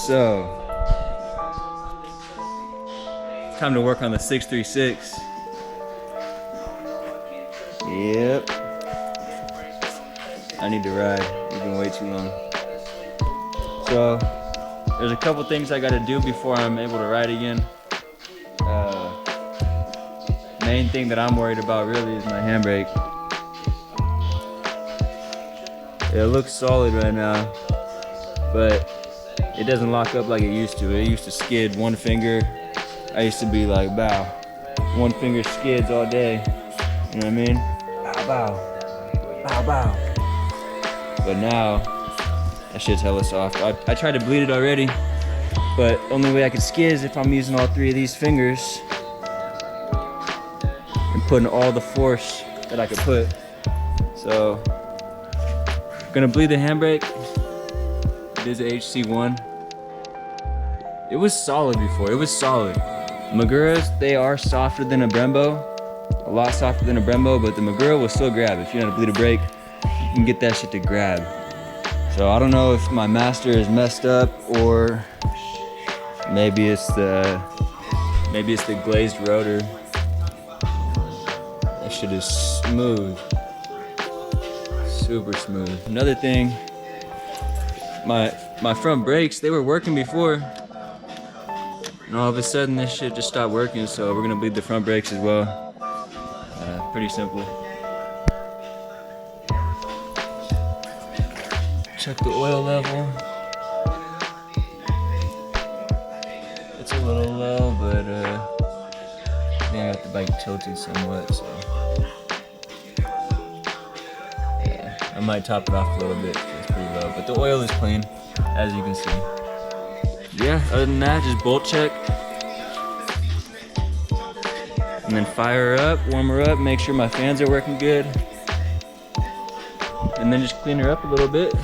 So, time to work on the 636. Yep. I need to ride. It's been way too long. So, there's a couple things I gotta do before I'm able to ride again. Main thing that I'm worried about really is my handbrake. It looks solid right now, but it doesn't lock up like it used to. It used to skid one finger. I used to be like, bow. One finger skids all day. You know what I mean? Bow, bow. Bow, bow. But now, that shit's hella soft. I tried to bleed it already, but only way I can skid is if I'm using all three of these fingers and putting all the force that I could put. So, I'm gonna bleed the handbrake. It is a HC1. It was solid before, it was solid. Maguras, they are softer than a Brembo. A lot softer than a Brembo, but the Magura will still grab. If you know how to bleed a brake, you can get that shit to grab. So I don't know if my master is messed up or maybe it's the glazed rotor. That shit is smooth. Super smooth. Another thing, my front brakes, they were working before. And all of a sudden this shit just stopped working, so we're gonna bleed the front brakes as well. Pretty simple. Check the oil level. It's a little low, but I think I got the bike tilted somewhat, so yeah, I might top it off a little bit. It's pretty low, but the oil is clean, as you can see. Yeah, other than that, just bolt check. And then fire her up, warm her up, make sure my fans are working good. And then just clean her up a little bit.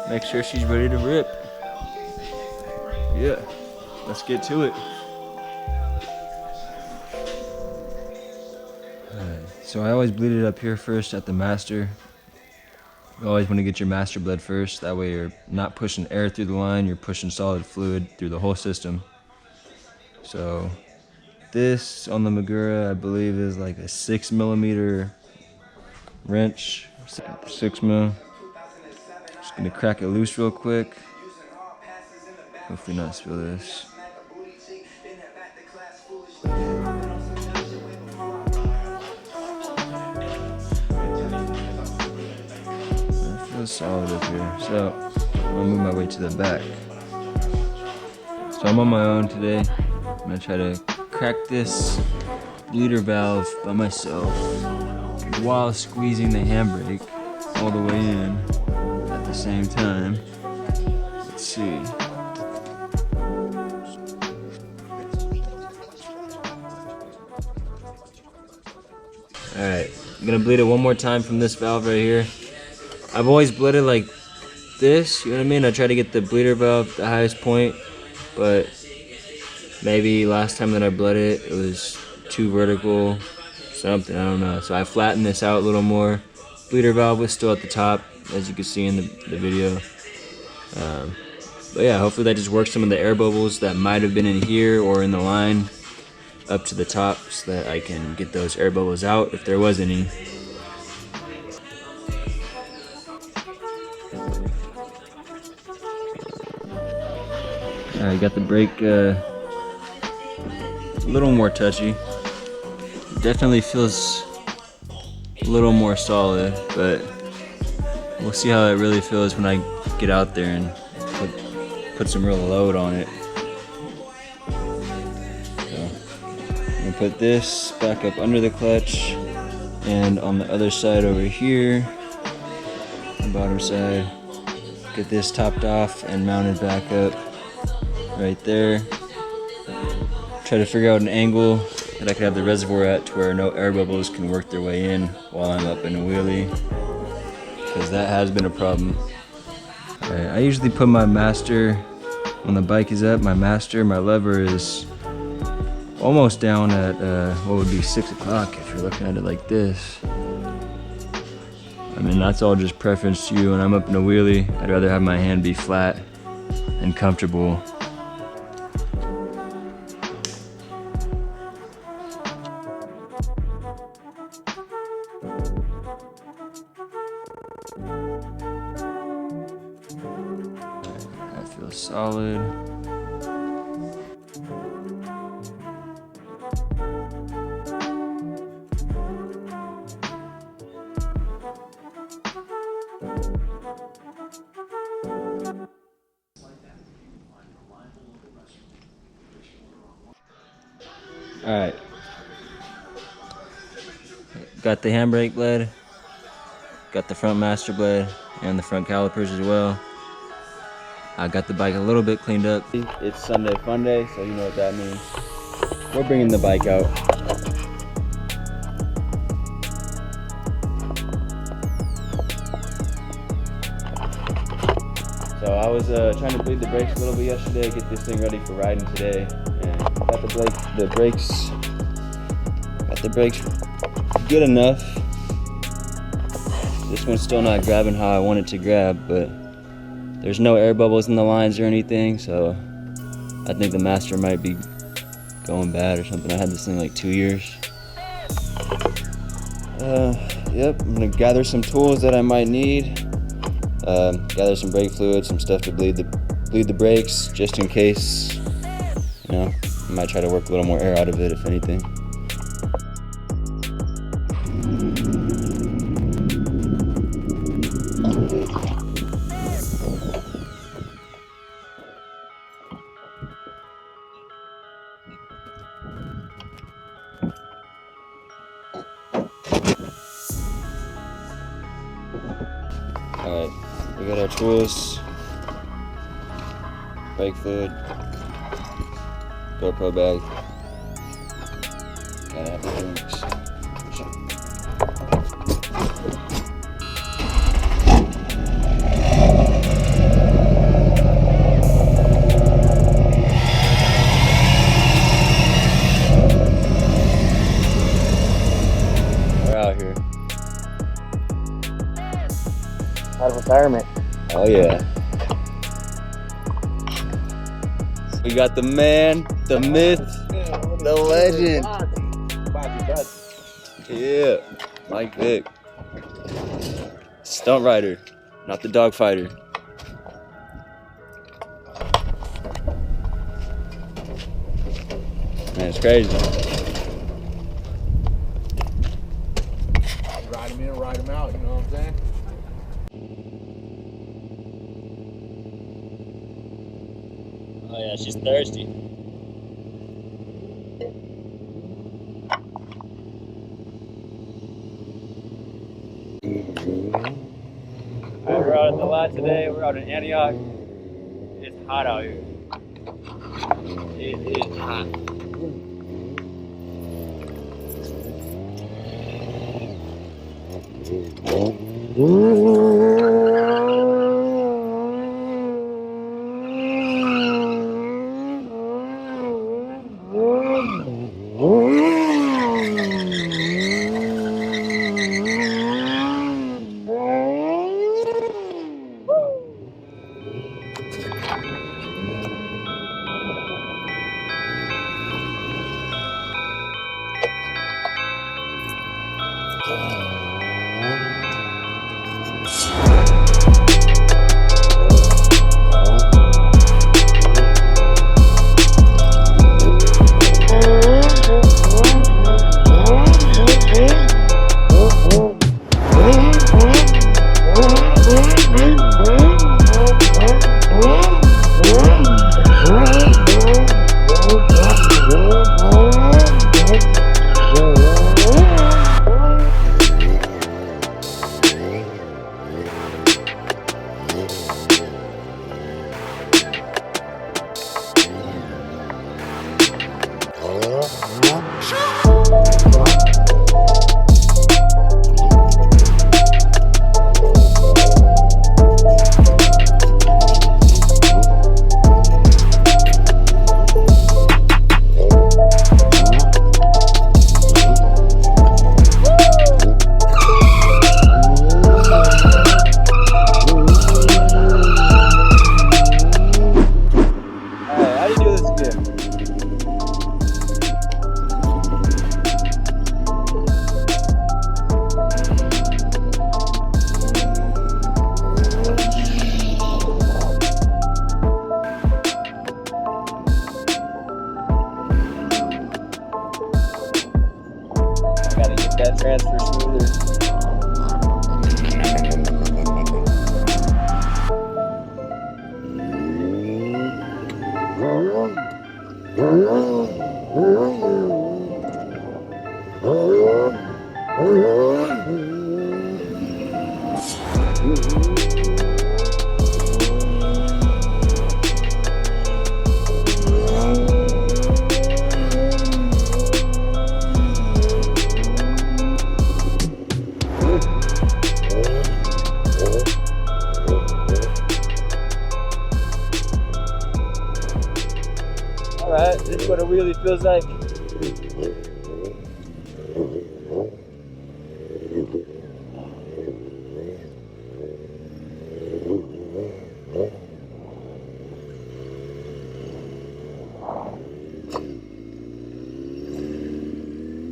Make sure she's ready to rip. Yeah, let's get to it. So I always bleed it up here first at the master. You always want to get your master bled first. That way you're not pushing air through the line, you're pushing solid fluid through the whole system. So this on the Magura, I believe, is like a 6mm wrench, 6mm. Just gonna crack it loose real quick. Hopefully not spill this. It feels solid up here. So I'm gonna move my way to the back. So I'm on my own today. I'm gonna try to crack this bleeder valve by myself while squeezing the handbrake all the way in at the same time. Let's see. Alright, I'm gonna bleed it one more time from this valve right here. I've always bled it like this, you know what I mean? I try to get the bleeder valve at the highest point, but maybe last time that I bled it, it was too vertical, something, I don't know. So I flattened this out a little more. Bleeder valve was still at the top, as you can see in the video. But yeah, hopefully that just works some of the air bubbles that might have been in here or in the line up to the top so that I can get those air bubbles out if there was any. Alright, got the brake a little more touchy. Definitely feels a little more solid, but we'll see how it really feels when I get out there and put some real load on it. So, I'm gonna put this back up under the clutch, and on the other side over here, the bottom side, get this topped off and mounted back up right there. Try to figure out an angle that I could have the reservoir at to where no air bubbles can work their way in while I'm up in a wheelie, because that has been a problem. Alright, I usually put my master, when the bike is up, my lever is almost down at what would be 6 o'clock if you're looking at it like this. I mean, that's all just preference to you. When I'm up in a wheelie, I'd rather have my hand be flat and comfortable. That feels solid. All right. Got the handbrake blade, got the front master blade, and the front calipers as well. I got the bike a little bit cleaned up. It's Sunday Funday, so you know what that means. We're bringing the bike out. So I was trying to bleed the brakes a little bit yesterday, get this thing ready for riding today, and got the brakes good enough. This one's still not grabbing how I want it to grab, but there's no air bubbles in the lines or anything, so I think the master might be going bad or something. I had this thing like 2 years. Yep, I'm gonna gather some tools that I might need. Gather some brake fluid, some stuff to bleed the brakes, just in case. You know, I might try to work a little more air out of it, if anything. Alright, we got our tools, brake fluid, GoPro bag, gotta have the drinks. We're out here. Out of retirement. Oh yeah. We got the man, the myth, the legend. Yeah, Mike Vick. Stunt rider, not the dog fighter. Man, it's crazy. Ride him in, ride him out, you know what I'm saying? Oh yeah, she's thirsty. Alright, we're out at the lot today. We're out in Antioch. It's hot out here. It is hot. Alright, this is what a wheelie feels like.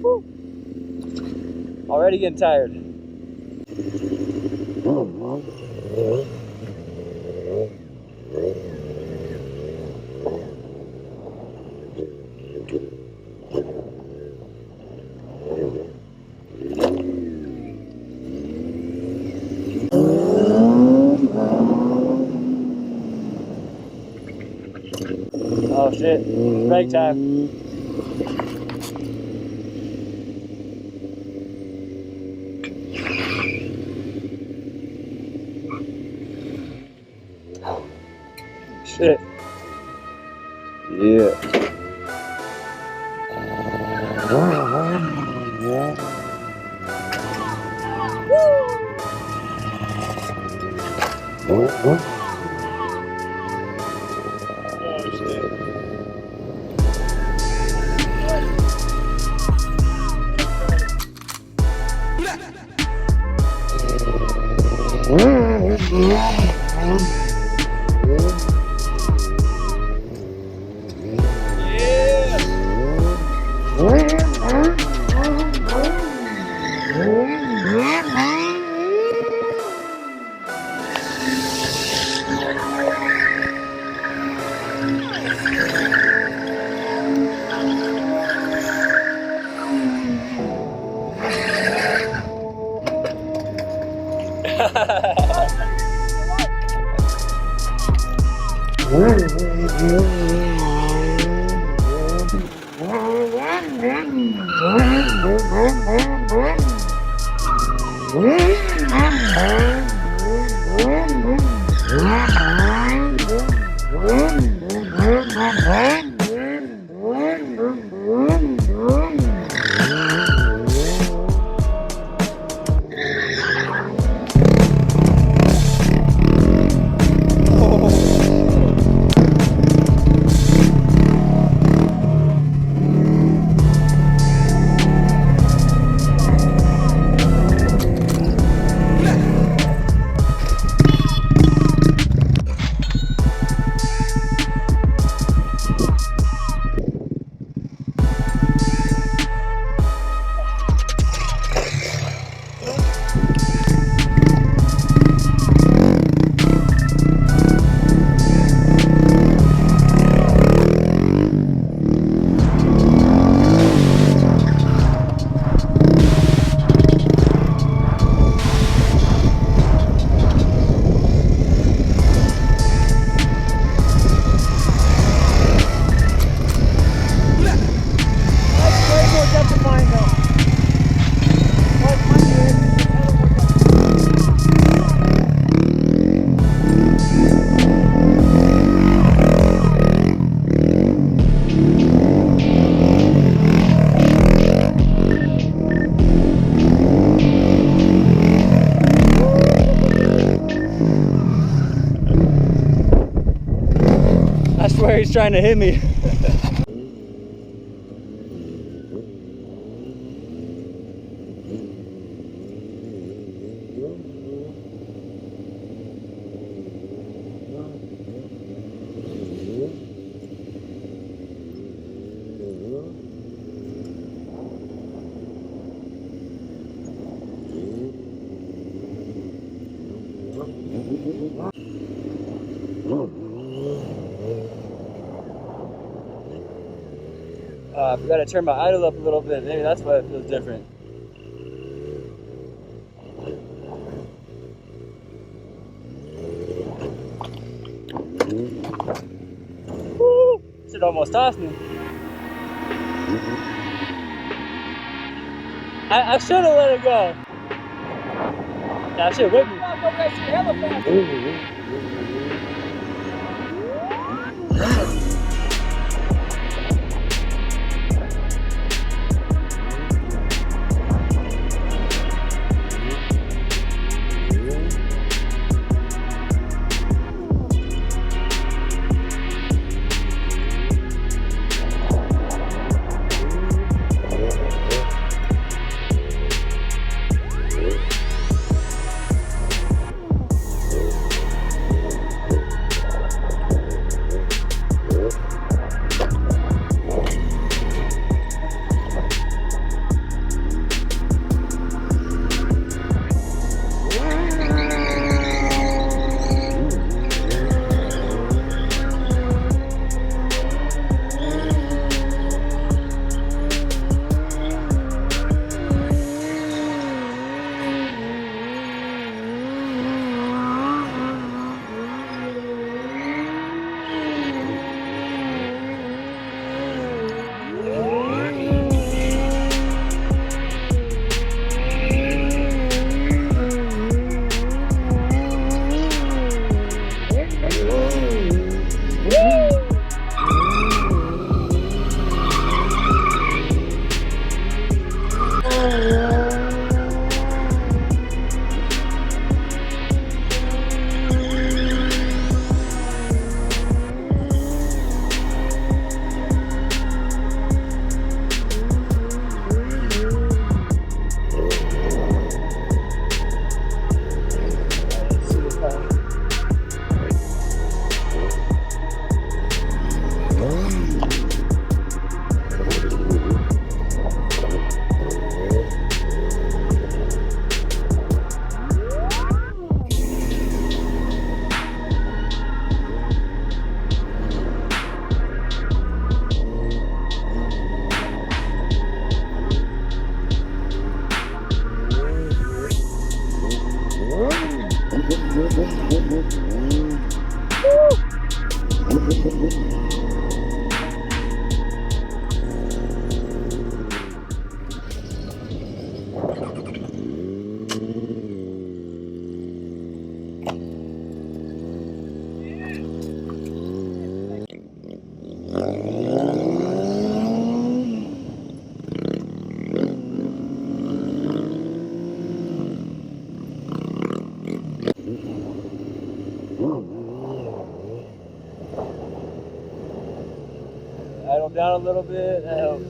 Woo. Already getting tired. Oh shit, break time. Shit. Yeah. I swear he's trying to hit me. I forgot to turn my idle up a little bit. Maybe that's why it feels different. Woo! Shit almost tossed me. I should have let it go. That shit with me. Idle down a little bit. That helps.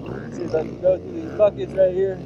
Let's see if I can go through these buckets right here.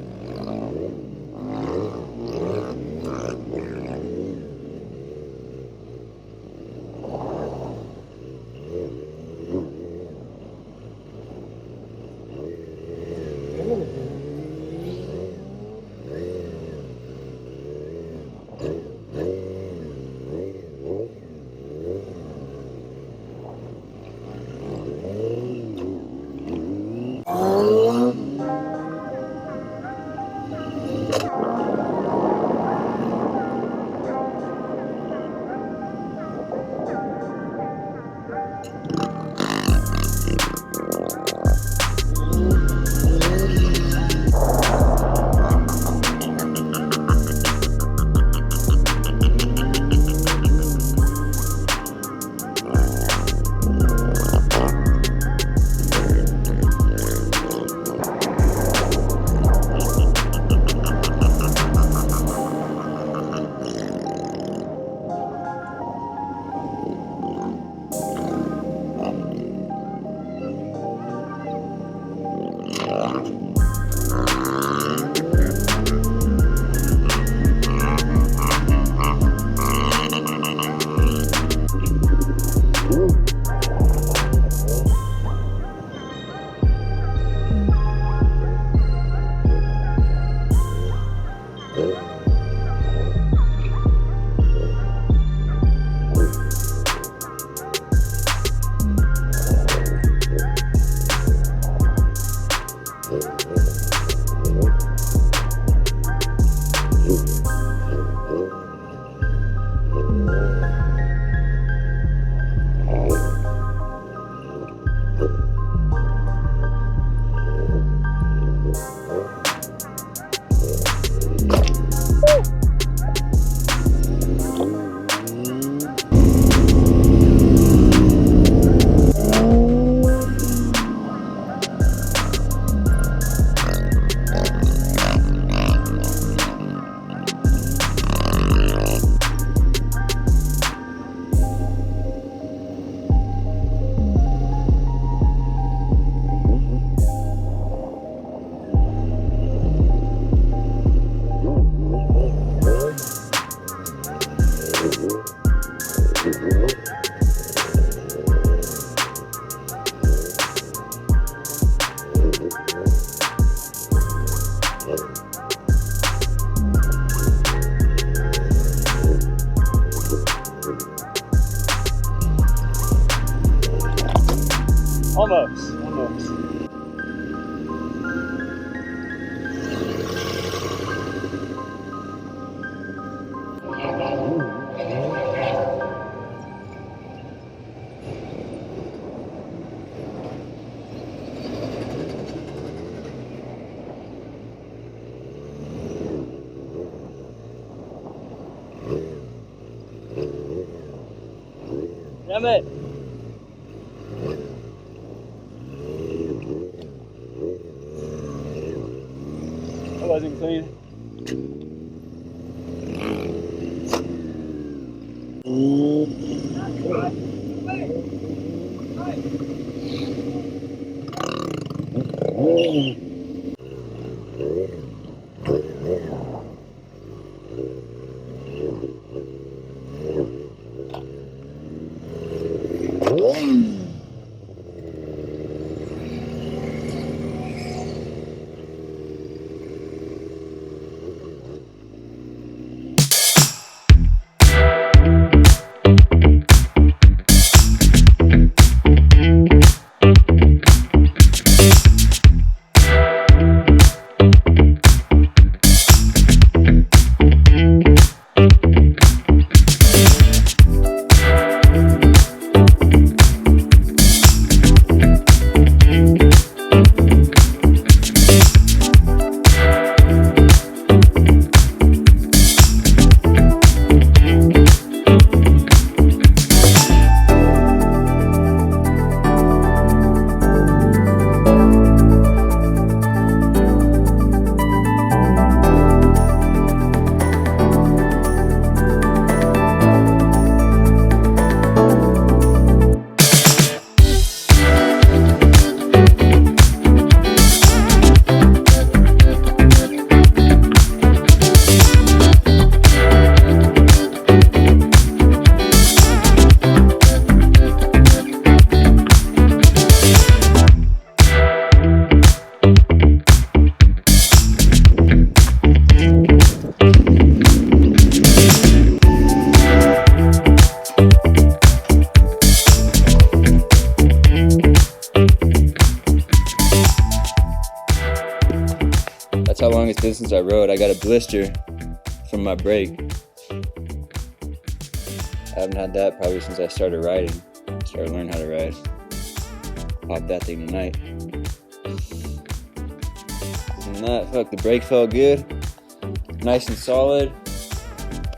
Almost. Damn it! That wasn't clean. That's how long it's been since I rode. I got a blister from my brake. I haven't had that probably since I started riding. Started learning how to ride. Popped that thing tonight. Other than that, fuck, the brake felt good. Nice and solid.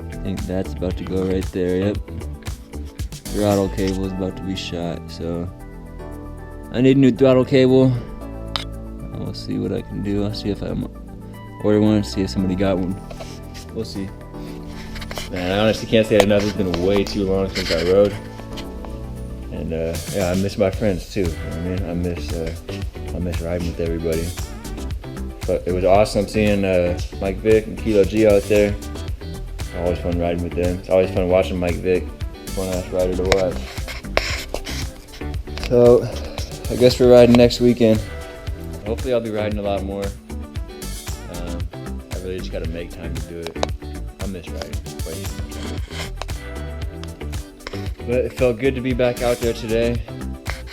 I think that's about to go right there, yep. Throttle cable is about to be shot, so I need a new throttle cable. We'll see what I can do. I'll see if I'm order one, see if somebody got one. We'll see. Man, I honestly can't say enough. It's been way too long since I rode. And yeah, I miss my friends too. You know what I mean? I miss riding with everybody. But it was awesome seeing Mike Vick and Kilo G out there. Always fun riding with them. It's always fun watching Mike Vick. Fun ass rider to watch. So I guess we're riding next weekend. Hopefully I'll be riding a lot more. I really just gotta make time to do it. I miss riding way too much. But it felt good to be back out there today.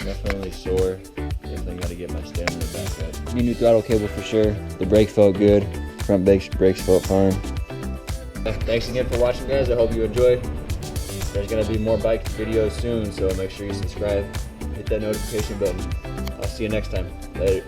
Definitely sore. Definitely gotta get my stamina back up. Need a new throttle cable for sure. The brake felt good. Front brakes felt fine. Thanks again for watching, guys. I hope you enjoyed. There's gonna be more bike videos soon, so make sure you subscribe. Hit that notification button. I'll see you next time. Later.